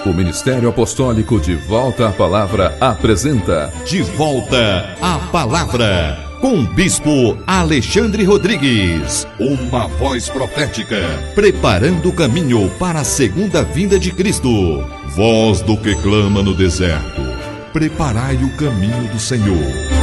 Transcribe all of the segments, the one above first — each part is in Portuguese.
O Ministério Apostólico De Volta à Palavra apresenta De Volta à Palavra, com o Bispo Alexandre Rodrigues. Uma voz profética, preparando o caminho para a segunda vinda de Cristo. Voz do que clama no deserto, preparai o caminho do Senhor.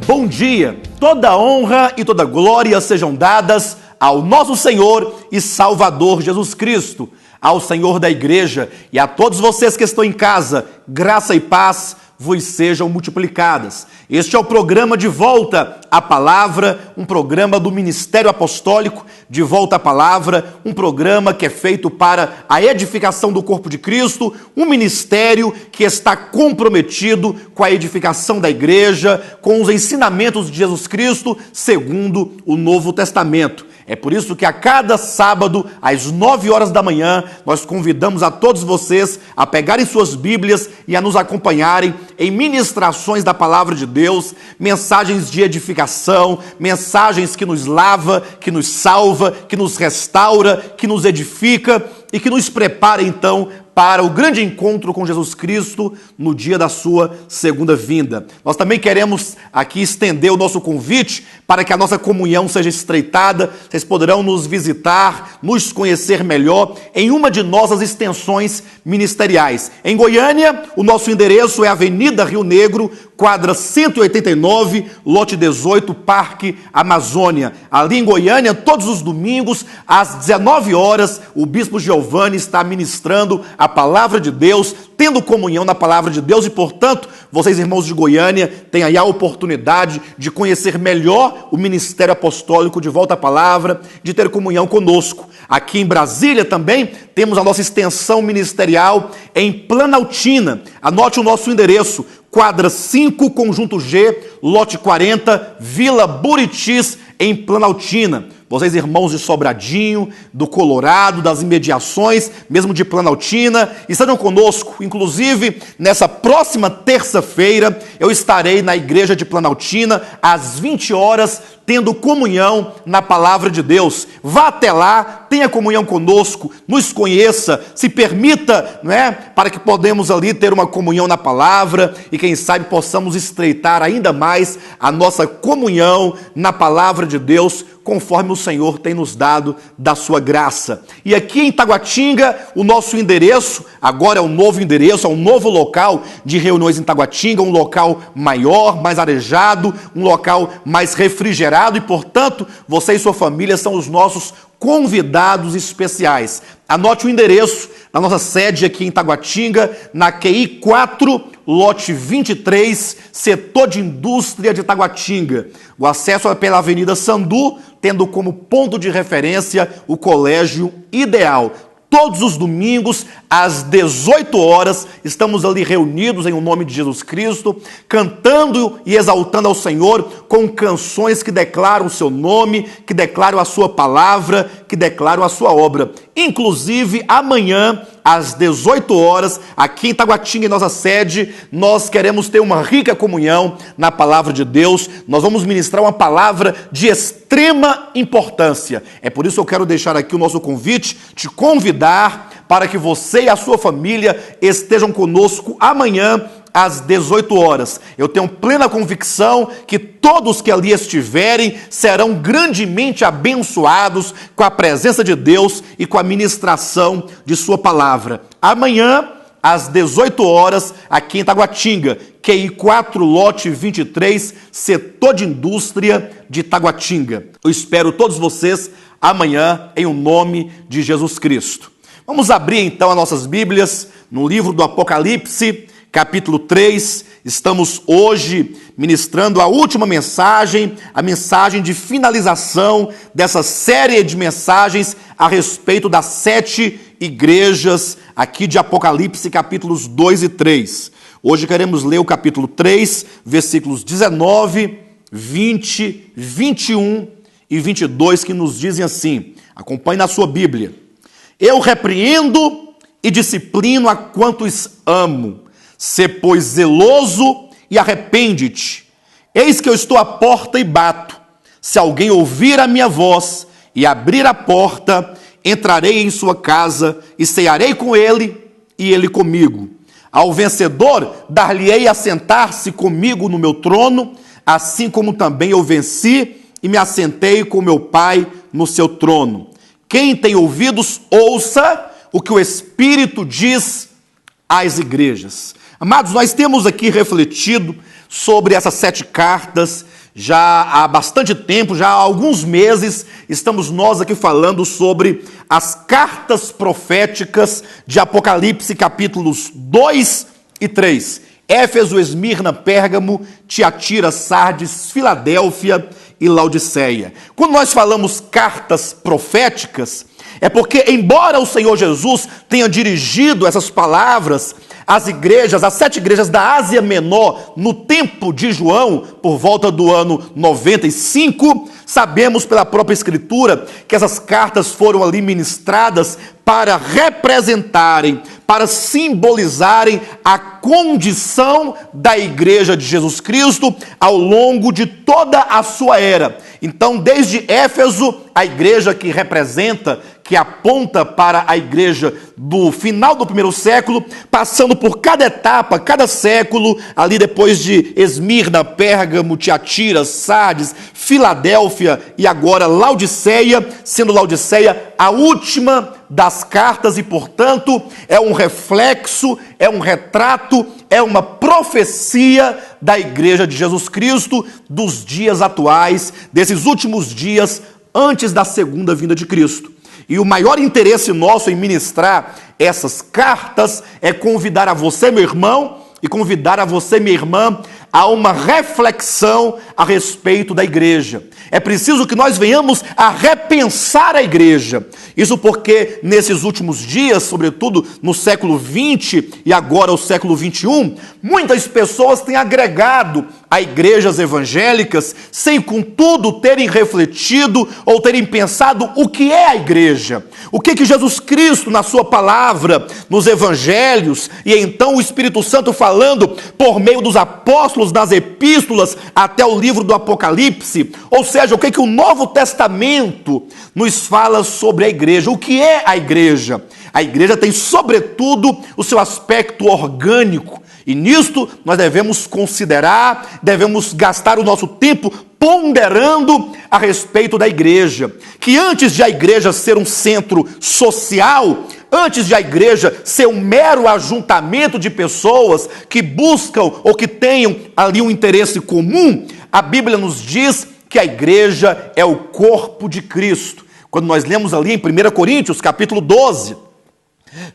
Bom dia! Toda honra e toda glória sejam dadas ao nosso Senhor e Salvador Jesus Cristo, ao Senhor da Igreja e a todos vocês que estão em casa, graça e paz vos sejam multiplicadas. Este é o programa De Volta à Palavra, um programa do Ministério Apostólico De Volta à Palavra, um programa que é feito para a edificação do corpo de Cristo, um ministério que está comprometido com a edificação da igreja, com os ensinamentos de Jesus Cristo, segundo o Novo Testamento. É por isso que a cada sábado, às 9 horas da manhã, nós convidamos a todos vocês a pegarem suas Bíblias e a nos acompanharem em ministrações da Palavra de Deus, mensagens de edificação, mensagens que nos lava, que nos salva, que nos restaura, que nos edifica e que nos prepara então para o grande encontro com Jesus Cristo no dia da sua segunda vinda. Nós também queremos aqui estender o nosso convite para que a nossa comunhão seja estreitada. Vocês poderão nos visitar, nos conhecer melhor em uma de nossas extensões ministeriais. Em Goiânia, o nosso endereço é Avenida Rio Negro, quadra 189, lote 18, Parque Amazônia. Ali em Goiânia, todos os domingos, às 19 horas, o Bispo Giovanni está ministrando a Palavra de Deus, tendo comunhão na Palavra de Deus e, portanto, vocês, irmãos de Goiânia, têm aí a oportunidade de conhecer melhor o Ministério Apostólico De Volta à Palavra, de ter comunhão conosco. Aqui em Brasília também temos a nossa extensão ministerial em Planaltina. Anote o nosso endereço: quadra 5, Conjunto G, lote 40, Vila Buritis, em Planaltina. Vocês, irmãos de Sobradinho, do Colorado, das imediações, mesmo de Planaltina, estejam conosco. Inclusive, nessa próxima terça-feira, eu estarei na igreja de Planaltina, às 20 horas, tendo comunhão na Palavra de Deus. Vá até lá, tenha comunhão conosco, nos conheça, se permita, para que podemos ali ter uma comunhão na Palavra e, quem sabe, possamos estreitar ainda mais a nossa comunhão na Palavra de Deus, conforme o Senhor tem nos dado da sua graça. E aqui em Taguatinga, o nosso endereço, agora é um novo endereço, é um novo local de reuniões em Taguatinga, um local maior, mais arejado, um local mais refrigerado e, portanto, você e sua família são os nossos convidados especiais. Anote o endereço da nossa sede aqui em Taguatinga, na QI 4, lote 23, setor de indústria de Taguatinga. O acesso é pela Avenida Sandu, tendo como ponto de referência o Colégio Ideal. Todos os domingos, às 18 horas, estamos ali reunidos em nome de Jesus Cristo, cantando e exaltando ao Senhor com canções que declaram o seu nome, que declaram a sua palavra, que declaram a sua obra. Inclusive, amanhã, às 18 horas, aqui em Taguatinga, em nossa sede, nós queremos ter uma rica comunhão na Palavra de Deus. Nós vamos ministrar uma palavra de extrema importância. É por isso que eu quero deixar aqui o nosso convite, te convidar para que você e a sua família estejam conosco amanhã, às 18 horas. Eu tenho plena convicção que todos que ali estiverem serão grandemente abençoados com a presença de Deus e com a ministração de sua palavra. Amanhã, às 18 horas, aqui em Taguatinga, QI 4, lote 23, setor de indústria de Taguatinga. Eu espero todos vocês amanhã, em o nome de Jesus Cristo. Vamos abrir então as nossas Bíblias no livro do Apocalipse, capítulo 3. Estamos hoje ministrando a última mensagem, a mensagem de finalização dessa série de mensagens a respeito das 7 igrejas aqui de Apocalipse, capítulos 2 e 3. Hoje queremos ler o capítulo 3, versículos 19, 20, 21 e 22, que nos dizem assim. Acompanhe na sua Bíblia. Eu repreendo e disciplino a quantos amo. Sê, pois, zeloso e arrepende-te. Eis que eu estou à porta e bato. Se alguém ouvir a minha voz e abrir a porta, entrarei em sua casa e cearei com ele e ele comigo. Ao vencedor, dar-lhe-ei a sentar-se comigo no meu trono, assim como também eu venci e me assentei com meu Pai no seu trono. Quem tem ouvidos, ouça o que o Espírito diz às igrejas. Amados, nós temos aqui refletido sobre essas 7 cartas já há bastante tempo, já há alguns meses, estamos nós aqui falando sobre as cartas proféticas de Apocalipse, capítulos 2 e 3. Éfeso, Esmirna, Pérgamo, Tiatira, Sardes, Filadélfia e Laodiceia. Quando nós falamos cartas proféticas, é porque, embora o Senhor Jesus tenha dirigido essas palavras às igrejas, às 7 igrejas da Ásia Menor, no tempo de João, por volta do ano 95, sabemos pela própria Escritura que essas cartas foram ali ministradas para representarem, para simbolizarem a condição da igreja de Jesus Cristo ao longo de toda a sua era. Então, desde Éfeso, a igreja que representa, que aponta para a igreja do final do primeiro século, passando por cada etapa, cada século, ali depois de Esmirna, Pérgamo, Tiatira, Sardes, Filadélfia e agora Laodiceia, sendo Laodiceia a última das cartas e, portanto, é um reflexo, é um retrato, é uma profecia da igreja de Jesus Cristo dos dias atuais, desses últimos dias antes da segunda vinda de Cristo. E o maior interesse nosso em ministrar essas cartas é convidar a você, meu irmão, e convidar a você, minha irmã, a uma reflexão a respeito da igreja. É preciso que nós venhamos a repensar a igreja. Isso porque nesses últimos dias, sobretudo no século XX e agora o século XXI, muitas pessoas têm agregado a igrejas evangélicas sem, contudo, terem refletido ou terem pensado o que é a igreja. O que Jesus Cristo, na sua palavra, nos evangelhos, e então o Espírito Santo falando por meio dos apóstolos nas epístolas até o livro do Apocalipse, ou seja, o que o Novo Testamento nos fala sobre a igreja. O que é a igreja? A igreja tem, sobretudo, o seu aspecto orgânico, e nisto nós devemos considerar, devemos gastar o nosso tempo ponderando a respeito da igreja, que antes de a igreja ser um centro social, antes de a igreja ser um mero ajuntamento de pessoas que buscam ou que tenham ali um interesse comum, a Bíblia nos diz que a igreja é o corpo de Cristo. Quando nós lemos ali em 1 Coríntios, capítulo 12,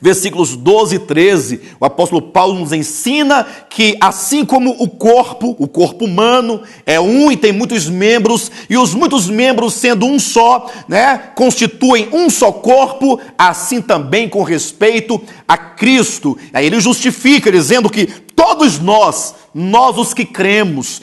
versículos 12 e 13, o apóstolo Paulo nos ensina que assim como o corpo humano é um e tem muitos membros, e os muitos membros sendo um só, constituem um só corpo, assim também com respeito a Cristo. Aí ele justifica dizendo que todos nós os que cremos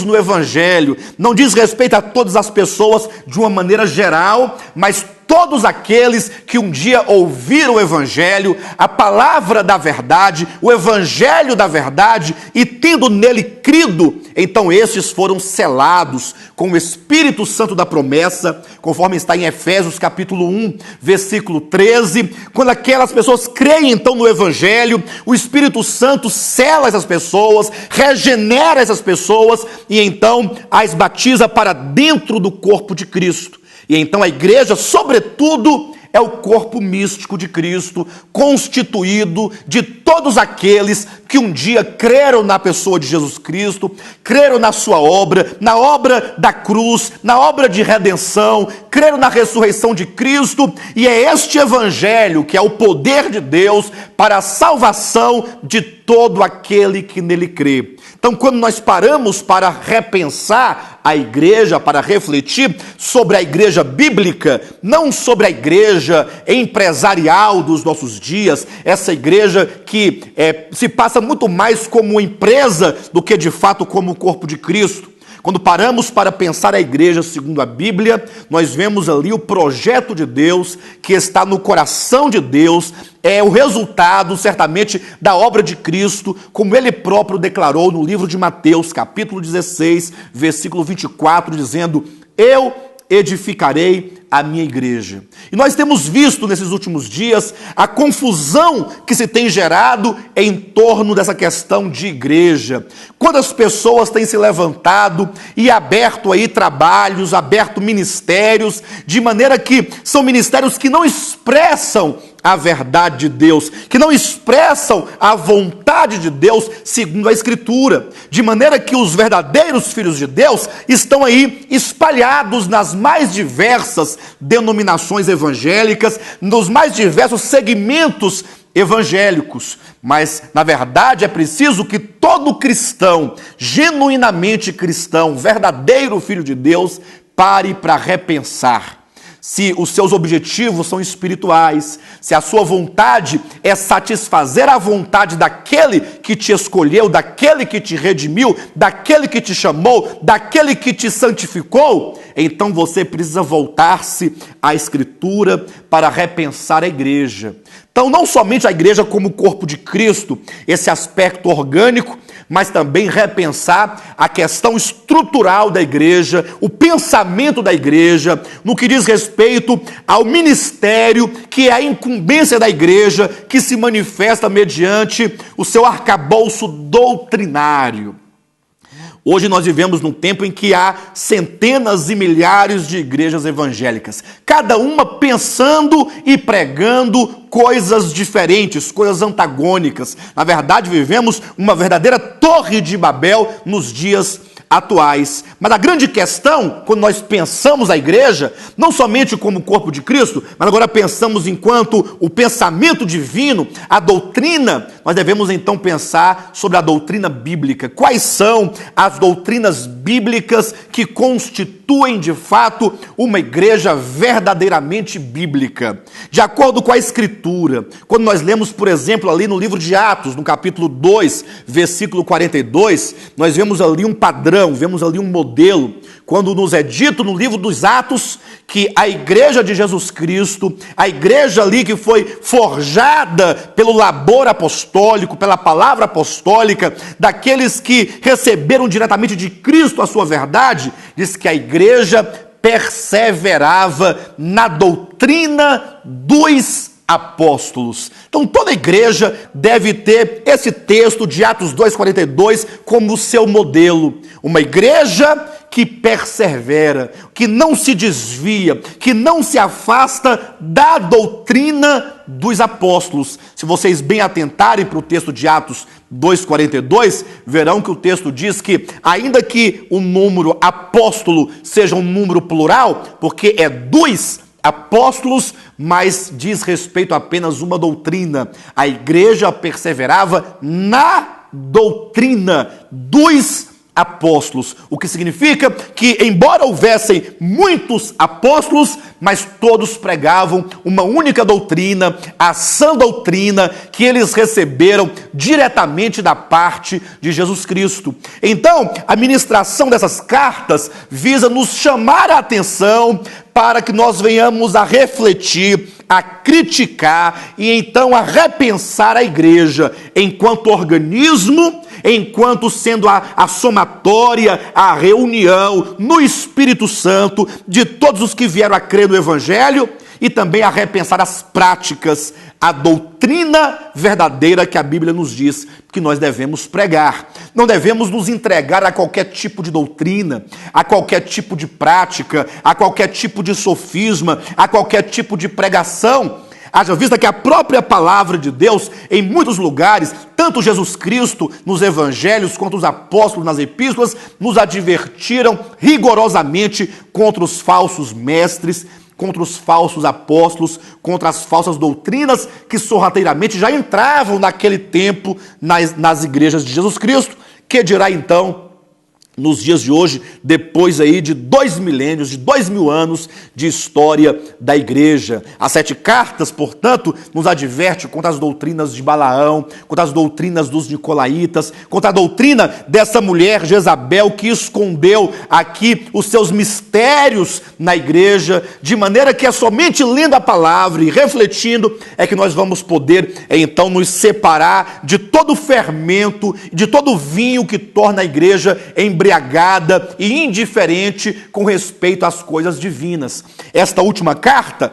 no Evangelho, não diz respeito a todas as pessoas de uma maneira geral, mas todos aqueles que um dia ouviram o Evangelho, a palavra da verdade, o Evangelho da verdade, e tendo nele crido, então esses foram selados com o Espírito Santo da promessa, conforme está em Efésios capítulo 1, versículo 13, quando aquelas pessoas creem então no Evangelho, o Espírito Santo sela essas pessoas, regenera essas pessoas, e então as batiza para dentro do corpo de Cristo. E então a igreja, sobretudo, é o corpo místico de Cristo, constituído de todos aqueles que um dia creram na pessoa de Jesus Cristo, creram na sua obra, na obra da cruz, na obra de redenção, creram na ressurreição de Cristo, e é este evangelho que é o poder de Deus para a salvação de todo aquele que nele crê. Então, quando nós paramos para repensar a igreja, para refletir sobre a igreja bíblica, não sobre a igreja empresarial dos nossos dias, essa igreja que se passa muito mais como empresa do que de fato como o corpo de Cristo. Quando paramos para pensar a igreja segundo a Bíblia, nós vemos ali o projeto de Deus que está no coração de Deus, é o resultado, certamente, da obra de Cristo, como ele próprio declarou no livro de Mateus, capítulo 16, versículo 24, dizendo: eu edificarei a minha igreja. E nós temos visto nesses últimos dias a confusão que se tem gerado em torno dessa questão de igreja. Quantas pessoas têm se levantado e aberto aí trabalhos, aberto ministérios, de maneira que são ministérios que não expressam a verdade de Deus, que não expressam a vontade de Deus segundo a Escritura, de maneira que os verdadeiros filhos de Deus estão aí espalhados nas mais diversas denominações evangélicas, nos mais diversos segmentos evangélicos. Mas, na verdade, é preciso que todo cristão, genuinamente cristão, verdadeiro filho de Deus, pare para repensar se os seus objetivos são espirituais, se a sua vontade é satisfazer a vontade daquele que te escolheu, daquele que te redimiu, daquele que te chamou, daquele que te santificou. Então você precisa voltar-se à Escritura para repensar a igreja. Então, não somente a igreja como corpo de Cristo, esse aspecto orgânico, mas também repensar a questão estrutural da igreja, o pensamento da igreja, no que diz respeito ao ministério, que é a incumbência da igreja, que se manifesta mediante o seu arcabouço doutrinário. Hoje nós vivemos num tempo em que há centenas e milhares de igrejas evangélicas, cada uma pensando e pregando coisas diferentes, coisas antagônicas. Na verdade, vivemos uma verdadeira torre de Babel nos dias atuais. Mas a grande questão, quando nós pensamos a igreja, não somente como corpo de Cristo, mas agora pensamos enquanto o pensamento divino, a doutrina, nós devemos então pensar sobre a doutrina bíblica. Quais são as doutrinas bíblicas que constituem de fato uma igreja verdadeiramente bíblica? De acordo com a Escritura, quando nós lemos, por exemplo, ali no livro de Atos, no capítulo 2, versículo 42, nós vemos ali um padrão, vemos ali um modelo, quando nos é dito no livro dos Atos que a igreja de Jesus Cristo, a igreja ali que foi forjada pelo labor apostólico, pela palavra apostólica, daqueles que receberam diretamente de Cristo a sua verdade, diz que a igreja perseverava na doutrina dos apóstolos. Então toda igreja deve ter esse texto de Atos 2,42 como seu modelo. Uma igreja que persevera, que não se desvia, que não se afasta da doutrina dos apóstolos. Se vocês bem atentarem para o texto de Atos 2,42, verão que o texto diz que, ainda que o número apóstolo seja um número plural, porque é dos apóstolos, mas diz respeito a apenas uma doutrina. A igreja perseverava na doutrina dos apóstolos, o que significa que, embora houvessem muitos apóstolos, mas todos pregavam uma única doutrina, a sã doutrina que eles receberam diretamente da parte de Jesus Cristo. Então, a ministração dessas cartas visa nos chamar a atenção para que nós venhamos a refletir, a criticar e então a repensar a igreja enquanto organismo, enquanto sendo a somatória, a reunião no Espírito Santo de todos os que vieram a crer no Evangelho, e também a repensar as práticas, a doutrina verdadeira que a Bíblia nos diz que nós devemos pregar. Não devemos nos entregar a qualquer tipo de doutrina, a qualquer tipo de prática, a qualquer tipo de sofisma, a qualquer tipo de pregação. Haja vista que a própria palavra de Deus, em muitos lugares, tanto Jesus Cristo nos evangelhos, quanto os apóstolos nas epístolas, nos advertiram rigorosamente contra os falsos mestres, contra os falsos apóstolos, contra as falsas doutrinas que sorrateiramente já entravam naquele tempo nas igrejas de Jesus Cristo. Que dirá então nos dias de hoje, depois aí de 2 milênios, de 2000 anos de história da igreja? As 7 cartas, portanto, nos adverte contra as doutrinas de Balaão, contra as doutrinas dos nicolaítas, contra a doutrina dessa mulher Jezabel que escondeu aqui os seus mistérios na igreja, de maneira que é somente lendo a palavra e refletindo é que nós vamos poder então nos separar de todo o fermento, de todo o vinho que torna a igreja embriagada e indiferente com respeito às coisas divinas. Esta última carta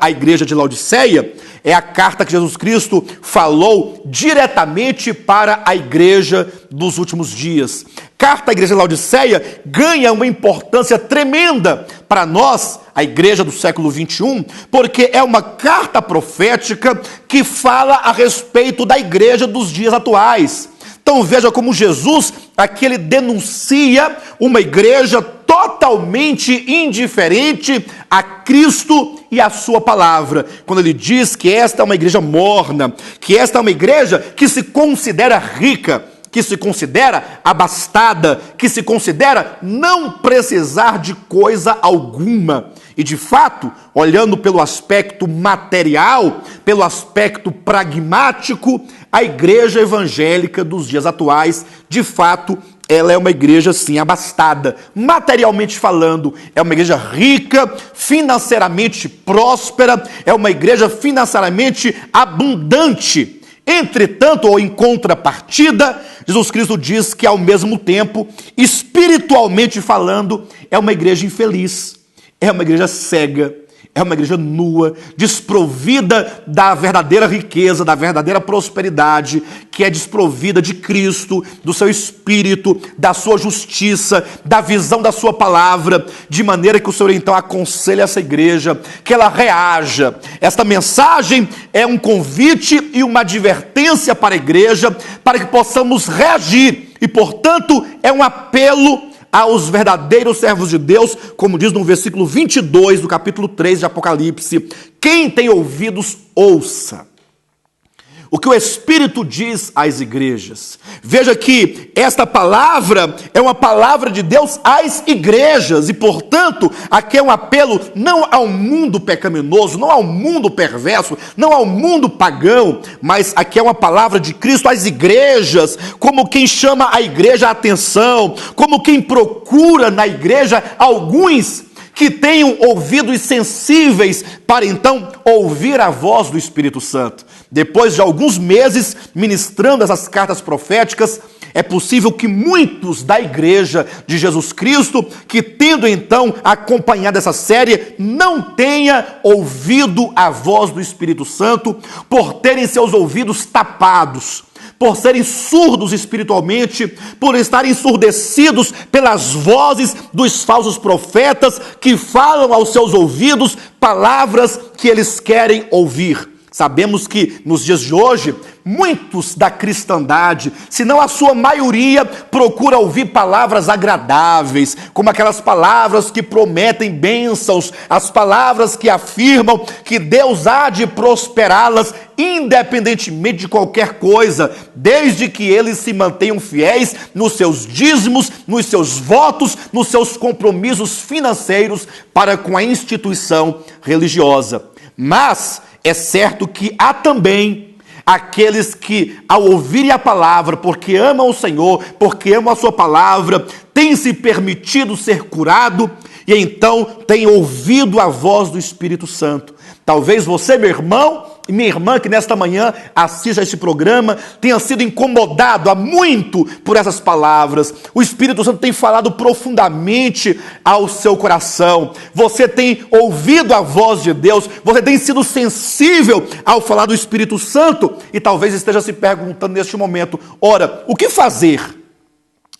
à igreja de Laodiceia, é a carta que Jesus Cristo falou diretamente para a igreja dos últimos dias. Carta à igreja de Laodiceia ganha uma importância tremenda para nós, a igreja do século 21, porque é uma carta profética que fala a respeito da igreja dos dias atuais. Então veja como Jesus, aqui ele denuncia uma igreja totalmente indiferente a Cristo e a sua palavra, quando ele diz que esta é uma igreja morna, que esta é uma igreja que se considera rica, que se considera abastada, que se considera não precisar de coisa alguma. E de fato, olhando pelo aspecto material, pelo aspecto pragmático, a igreja evangélica dos dias atuais, de fato, ela é uma igreja, sim, abastada. Materialmente falando, é uma igreja rica, financeiramente próspera, é uma igreja financeiramente abundante. Entretanto, ou em contrapartida, Jesus Cristo diz que, ao mesmo tempo, espiritualmente falando, é uma igreja infeliz, é uma igreja cega, é uma igreja nua, desprovida da verdadeira riqueza, da verdadeira prosperidade, que é desprovida de Cristo, do seu Espírito, da sua justiça, da visão da sua palavra, de maneira que o Senhor então aconselha essa igreja, que ela reaja. Esta mensagem é um convite e uma advertência para a igreja, para que possamos reagir, e portanto é um apelo aos verdadeiros servos de Deus, como diz no versículo 22 do capítulo 3 de Apocalipse: quem tem ouvidos, ouça o que o Espírito diz às igrejas. Veja que esta palavra é uma palavra de Deus às igrejas, e portanto, aqui é um apelo não ao mundo pecaminoso, não ao mundo perverso, não ao mundo pagão, mas aqui é uma palavra de Cristo às igrejas, como quem chama a igreja a atenção, como quem procura na igreja alguns que tenham ouvidos sensíveis para então ouvir a voz do Espírito Santo. Depois de alguns meses ministrando essas cartas proféticas, é possível que muitos da igreja de Jesus Cristo, que tendo então acompanhado essa série, não tenha ouvido a voz do Espírito Santo, por terem seus ouvidos tapados, por serem surdos espiritualmente, por estarem ensurdecidos pelas vozes dos falsos profetas que falam aos seus ouvidos palavras que eles querem ouvir. Sabemos que nos dias de hoje, muitos da cristandade, se não a sua maioria, procura ouvir palavras agradáveis, como aquelas palavras que prometem bênçãos, as palavras que afirmam que Deus há de prosperá-las, independentemente de qualquer coisa, desde que eles se mantenham fiéis nos seus dízimos, nos seus votos, nos seus compromissos financeiros para com a instituição religiosa. Mas é certo que há também aqueles que, ao ouvirem a palavra, porque amam o Senhor, porque amam a sua palavra, têm se permitido ser curado e então têm ouvido a voz do Espírito Santo. Talvez você, meu irmão e minha irmã, que nesta manhã assiste a este programa, tenha sido incomodado há muito por essas palavras. O Espírito Santo tem falado profundamente ao seu coração. Você tem ouvido a voz de Deus, você tem sido sensível ao falar do Espírito Santo e talvez esteja se perguntando neste momento: ora, o que fazer?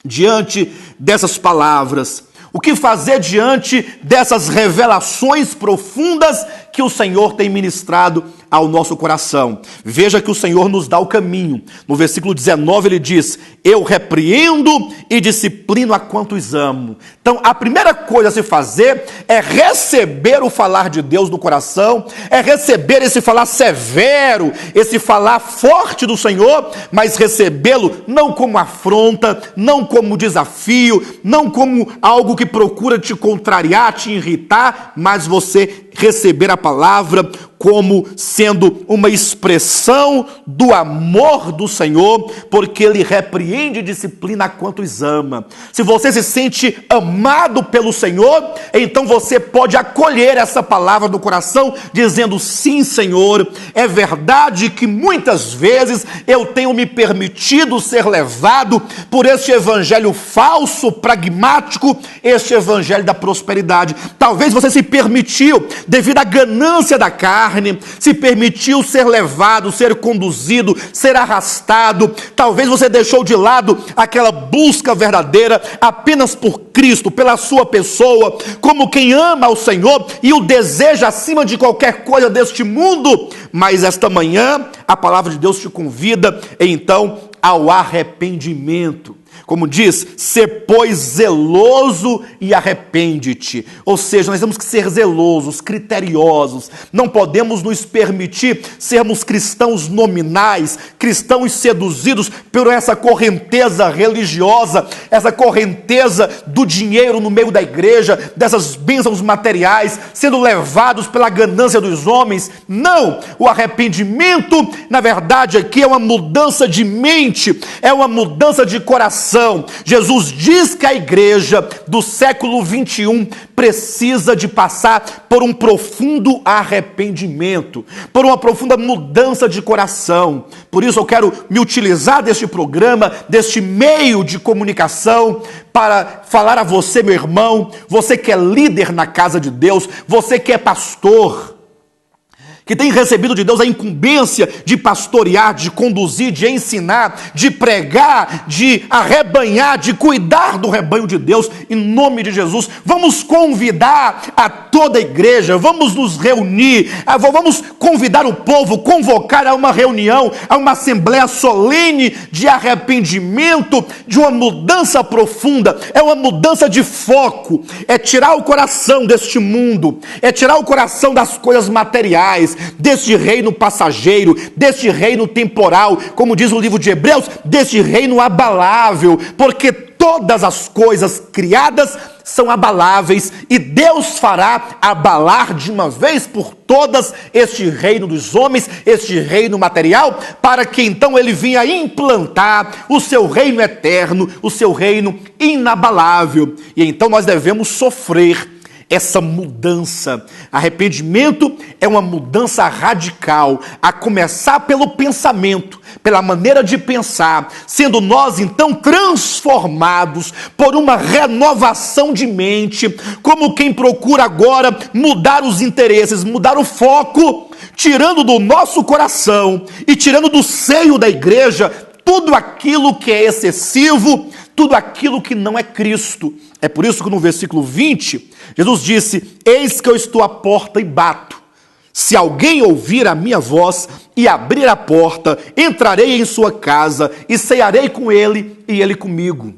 diante dessas palavras? O que fazer diante dessas revelações profundas que o Senhor tem ministrado ao nosso coração? Veja que o Senhor nos dá o caminho. No versículo 19 ele diz: eu repreendo e disciplino a quantos amo. Então a primeira coisa a se fazer é receber o falar de Deus no coração, é receber esse falar severo, esse falar forte do Senhor, mas recebê-lo não como afronta, não como desafio, não como algo que procura te contrariar, te irritar, mas você receber a palavra como sendo uma expressão do amor do Senhor, porque Ele repreende e disciplina a quantos ama. Se você se sente amado pelo Senhor, então você pode acolher essa palavra no coração, dizendo: sim, Senhor, é verdade que muitas vezes eu tenho me permitido ser levado por este evangelho falso, pragmático, este evangelho da prosperidade. Talvez você se permitiu, devido à ganância da carne, se permitiu ser levado, ser conduzido, ser arrastado. Talvez você deixou de lado aquela busca verdadeira apenas por Cristo, pela sua pessoa, como quem ama ao Senhor e o deseja acima de qualquer coisa deste mundo. Mas esta manhã a palavra de Deus te convida então ao arrependimento. Como diz, ser pois zeloso e arrepende-te. Ou seja, nós temos que ser zelosos, criteriosos. Não podemos nos permitir sermos cristãos nominais, cristãos seduzidos por essa correnteza religiosa, essa correnteza do dinheiro no meio da igreja, dessas bênçãos materiais, sendo levados pela ganância dos homens. Não! O arrependimento, na verdade, aqui é uma mudança de mente, é uma mudança de coração. Jesus diz que a igreja do século 21 precisa de passar por um profundo arrependimento, por uma profunda mudança de coração. Por isso eu quero me utilizar deste programa, deste meio de comunicação, para falar a você, meu irmão, você que é líder na casa de Deus, você que é pastor, que tem recebido de Deus a incumbência de pastorear, de conduzir, de ensinar, de pregar, de arrebanhar, de cuidar do rebanho de Deus, em nome de Jesus. Vamos convidar a toda a igreja, vamos nos reunir, vamos convidar o povo, convocar a uma reunião, a uma assembleia solene de arrependimento, de uma mudança profunda. É uma mudança de foco, é tirar o coração deste mundo, é tirar o coração das coisas materiais, deste reino passageiro, deste reino temporal, como diz o livro de Hebreus, deste reino abalável, porque todas as coisas criadas são abaláveis e Deus fará abalar de uma vez por todas este reino dos homens, este reino material, para que então ele venha implantar o seu reino eterno, o seu reino inabalável. E então nós devemos sofrer essa mudança. Arrependimento é uma mudança radical, a começar pelo pensamento, pela maneira de pensar, sendo nós então transformados por uma renovação de mente, como quem procura agora mudar os interesses, mudar o foco, tirando do nosso coração e tirando do seio da igreja tudo aquilo que é excessivo, tudo aquilo que não é Cristo. É por isso que no versículo 20, Jesus disse: eis que eu estou à porta e bato. Se alguém ouvir a minha voz e abrir a porta, entrarei em sua casa e cearei com ele e ele comigo.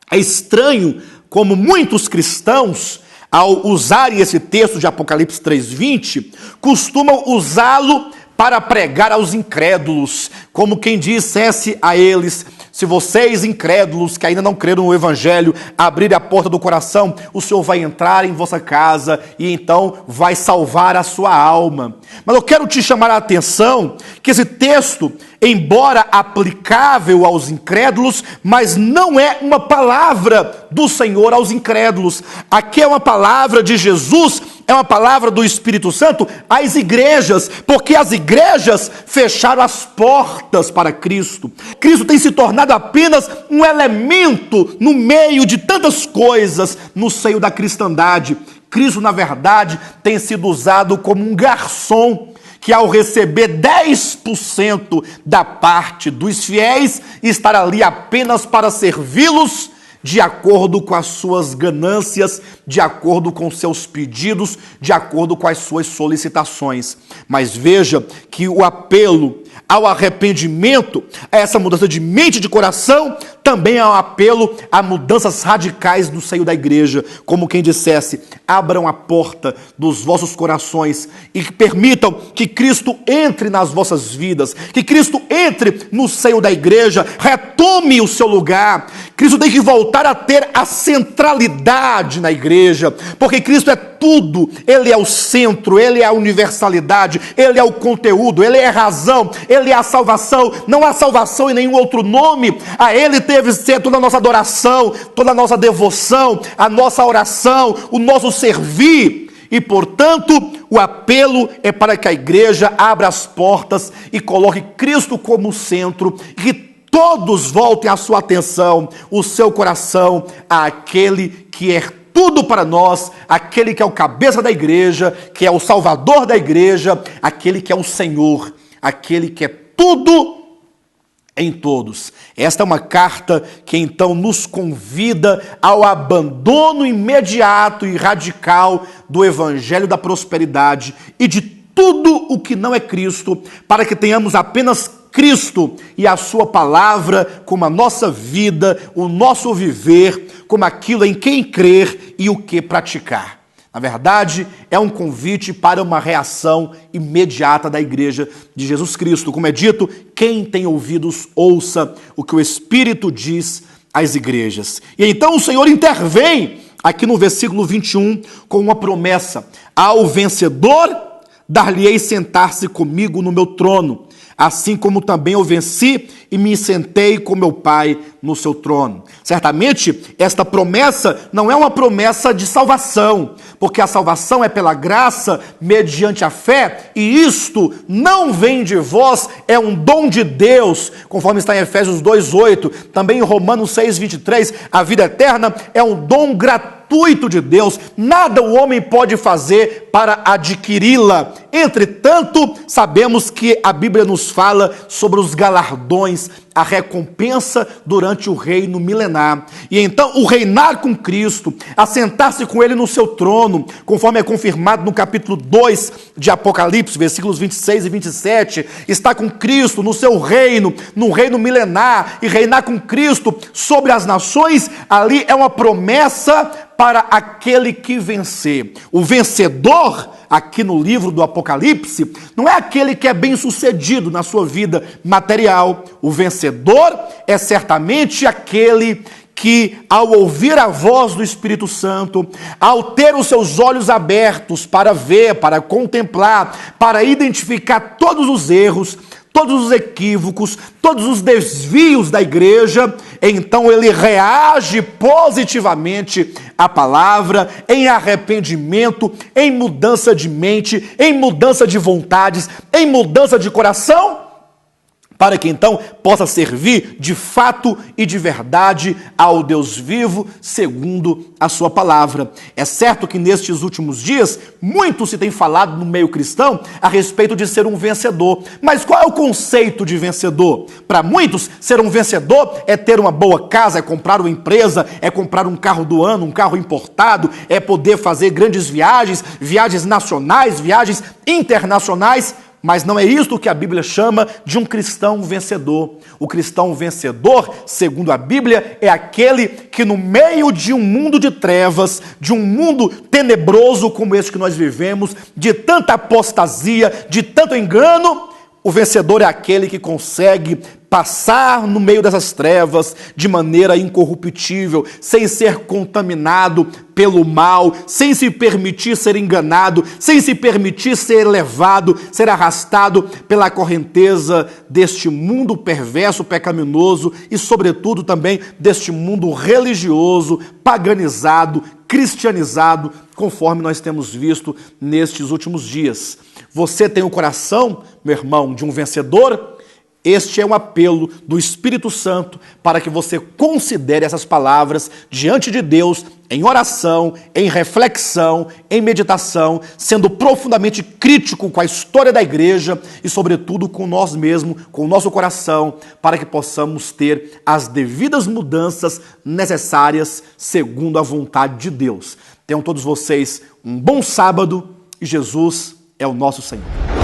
É estranho como muitos cristãos, ao usarem esse texto de Apocalipse 3:20, costumam usá-lo para pregar aos incrédulos, como quem dissesse a eles: se vocês incrédulos que ainda não creram no evangelho abrirem a porta do coração, o Senhor vai entrar em vossa casa e então vai salvar a sua alma. Mas eu quero te chamar a atenção que esse texto, embora aplicável aos incrédulos, mas não é uma palavra do Senhor aos incrédulos. Aqui é uma palavra de Jesus, é uma palavra do Espírito Santo às igrejas, porque as igrejas fecharam as portas para Cristo. Cristo tem se tornado apenas um elemento no meio de tantas coisas no seio da cristandade. Cristo, na verdade, tem sido usado como um garçom que ao receber 10% da parte dos fiéis, estar ali apenas para servi-los de acordo com as suas ganâncias, de acordo com seus pedidos, de acordo com as suas solicitações. Mas veja que o apelo ao arrependimento, a essa mudança de mente e de coração, também é um apelo a mudanças radicais no seio da igreja, como quem dissesse: abram a porta dos vossos corações e permitam que Cristo entre nas vossas vidas, que Cristo entre no seio da igreja, retome o seu lugar. Cristo tem que voltar a ter a centralidade na igreja, porque Cristo é tudo, Ele é o centro, Ele é a universalidade, Ele é o conteúdo, Ele é a razão, Ele é a salvação. Não há salvação em nenhum outro nome. A Ele deve ser toda a nossa adoração, toda a nossa devoção, a nossa oração, o nosso servir. E, portanto, o apelo é para que a igreja abra as portas e coloque Cristo como centro, e que todos voltem a sua atenção, o seu coração, àquele que é tudo para nós, aquele que é o cabeça da igreja, que é o salvador da igreja, aquele que é o Senhor, aquele que é tudo em todos. Esta é uma carta que então nos convida ao abandono imediato e radical do evangelho da prosperidade e de tudo o que não é Cristo, para que tenhamos apenas Cristo e a sua palavra como a nossa vida, o nosso viver, como aquilo em quem crer e o que praticar. Na verdade, é um convite para uma reação imediata da igreja de Jesus Cristo. Como é dito, quem tem ouvidos, ouça o que o Espírito diz às igrejas. E então o Senhor intervém aqui no versículo 21 com uma promessa: ao vencedor dar-lhe-ei sentar-se comigo no meu trono, assim como também eu venci e me sentei com meu Pai no seu trono. Certamente, esta promessa não é uma promessa de salvação, porque a salvação é pela graça, mediante a fé, e isto não vem de vós, é um dom de Deus, conforme está em Efésios 2:8, também em Romanos 6:23, a vida eterna é um dom gratuito de Deus, nada o homem pode fazer para adquiri-la. Entretanto, sabemos que a Bíblia nos fala sobre os galardões, a recompensa durante o reino milenar. E então o reinar com Cristo, assentar-se com Ele no seu trono, conforme é confirmado no capítulo 2 de Apocalipse, versículos 26 e 27, está com Cristo no seu reino, no reino milenar, e reinar com Cristo sobre as nações, ali é uma promessa para aquele que vencer. O vencedor, aqui no livro do Apocalipse, não é aquele que é bem-sucedido na sua vida material. O vencedor é certamente aquele que, ao ouvir a voz do Espírito Santo, ao ter os seus olhos abertos para ver, para contemplar, para identificar todos os erros, todos os equívocos, todos os desvios da igreja, então ele reage positivamente à palavra, em arrependimento, em mudança de mente, em mudança de vontades, em mudança de coração, para que então possa servir de fato e de verdade ao Deus vivo, segundo a sua palavra. É certo que nestes últimos dias, muito se tem falado no meio cristão a respeito de ser um vencedor. Mas qual é o conceito de vencedor? Para muitos, ser um vencedor é ter uma boa casa, é comprar uma empresa, é comprar um carro do ano, um carro importado, é poder fazer grandes viagens, viagens nacionais, viagens internacionais. Mas não é isto que a Bíblia chama de um cristão vencedor. O cristão vencedor, segundo a Bíblia, é aquele que no meio de um mundo de trevas, de um mundo tenebroso como esse que nós vivemos, de tanta apostasia, de tanto engano, o vencedor é aquele que consegue passar no meio dessas trevas de maneira incorruptível, sem ser contaminado pelo mal, sem se permitir ser enganado, sem se permitir ser levado, ser arrastado pela correnteza deste mundo perverso, pecaminoso e, sobretudo, também deste mundo religioso, paganizado, cristianizado, conforme nós temos visto nestes últimos dias. Você tem o coração, meu irmão, de um vencedor? Este é um apelo do Espírito Santo para que você considere essas palavras diante de Deus em oração, em reflexão, em meditação, sendo profundamente crítico com a história da igreja e, sobretudo, com nós mesmos, com o nosso coração, para que possamos ter as devidas mudanças necessárias segundo a vontade de Deus. Tenham todos vocês um bom sábado e Jesus é o nosso Senhor.